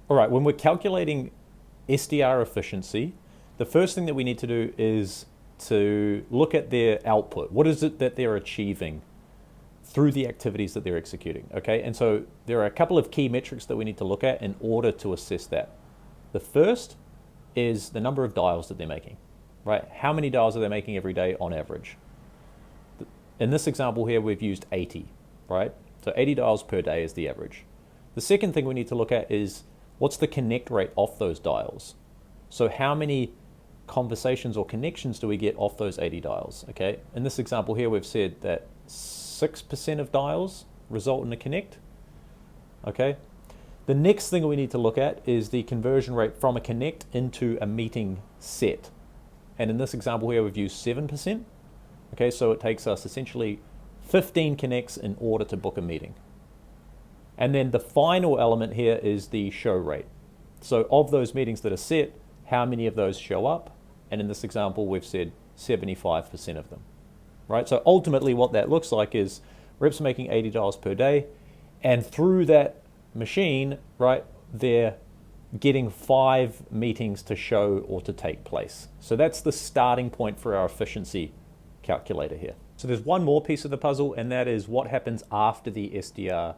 All right, when we're calculating SDR efficiency, the first thing that we need to do is to look at their output. What is it that they're achieving through the activities that they're executing? Okay, and so there are a couple of key metrics that we need to look at in order to assess that. The first is the number of dials that they're making, right? How many dials are they making every day on average? In this example here, we've used 80, right? So 80 dials per day is the average. The second thing we need to look at is what's the connect rate off those dials? So how many conversations or connections do we get off those 80 dials? Okay, in this example here, we've said that 6% of dials result in a connect. Okay, the next thing we need to look at is the conversion rate from a connect into a meeting set. And in this example here, we've used 7%. Okay, so it takes us essentially 15 connects in order to book a meeting. And then the final element here is the show rate. So of those meetings that are set, how many of those show up? And in this example, we've said 75% of them, right? So ultimately what that looks like is reps making $80 per day, and through that machine, right, they're getting 5 meetings to show or to take place. So that's the starting point for our efficiency calculator here. So there's one more piece of the puzzle, and that is what happens after the SDR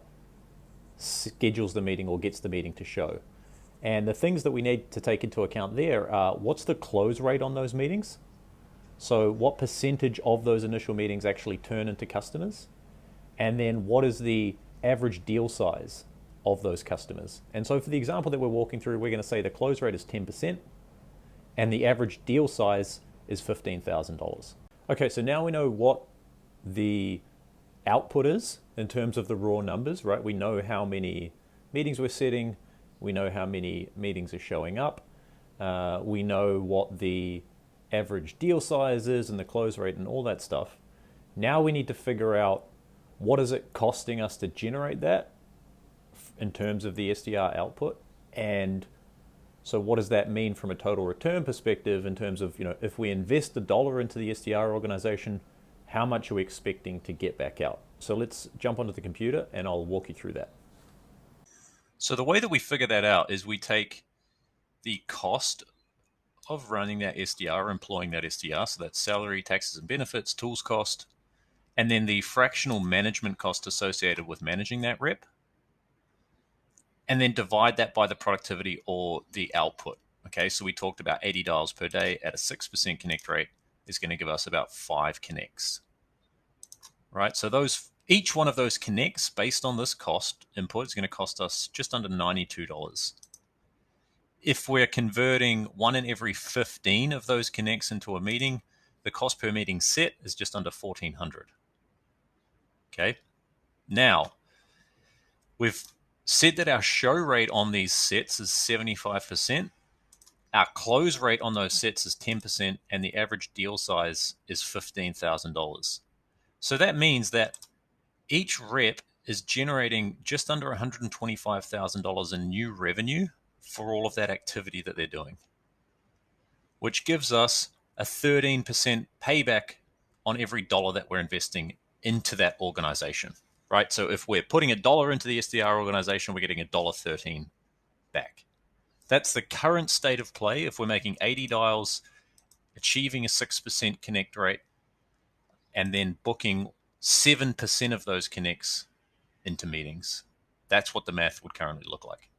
schedules the meeting or gets the meeting to show. And the things that we need to take into account there are what's the close rate on those meetings? So what percentage of those initial meetings actually turn into customers? And then what is the average deal size of those customers? And so for the example that we're walking through, we're going to say the close rate is 10% and the average deal size is $15,000. Okay, so now we know what the output is in terms of the raw numbers, right? We know how many meetings we're setting. We know how many meetings are showing up. We know what the average deal size is and the close rate and all that stuff. Now we need to figure out what is it costing us to generate that in terms of the SDR output. And so what does that mean from a total return perspective in terms of, if we invest $1 into the SDR organization, how much are we expecting to get back out? So let's jump onto the computer and I'll walk you through that. So the way that we figure that out is we take the cost of running that SDR, employing that SDR, so that's salary, taxes and benefits, tools cost, and then the fractional management cost associated with managing that rep, and then divide that by the productivity or the output. Okay, so we talked about 80 dials per day at a 6% connect rate is going to give us about 5 connects, right? So each one of those connects based on this cost input is going to cost us just under $92. If we're converting 1 in every 15 of those connects into a meeting, the cost per meeting set is just under $1,400. Okay, now we've said that our show rate on these sets is 75%. Our close rate on those sets is 10%, and the average deal size is $15,000. So that means that each rep is generating just under $125,000 in new revenue for all of that activity that they're doing, which gives us a 13% payback on every dollar that we're investing into that organization, right? So if we're putting $1 into the SDR organization, we're getting $1.13 back. That's the current state of play. If we're making 80 dials, achieving a 6% connect rate, and then booking 7% of those connects into meetings, that's what the math would currently look like.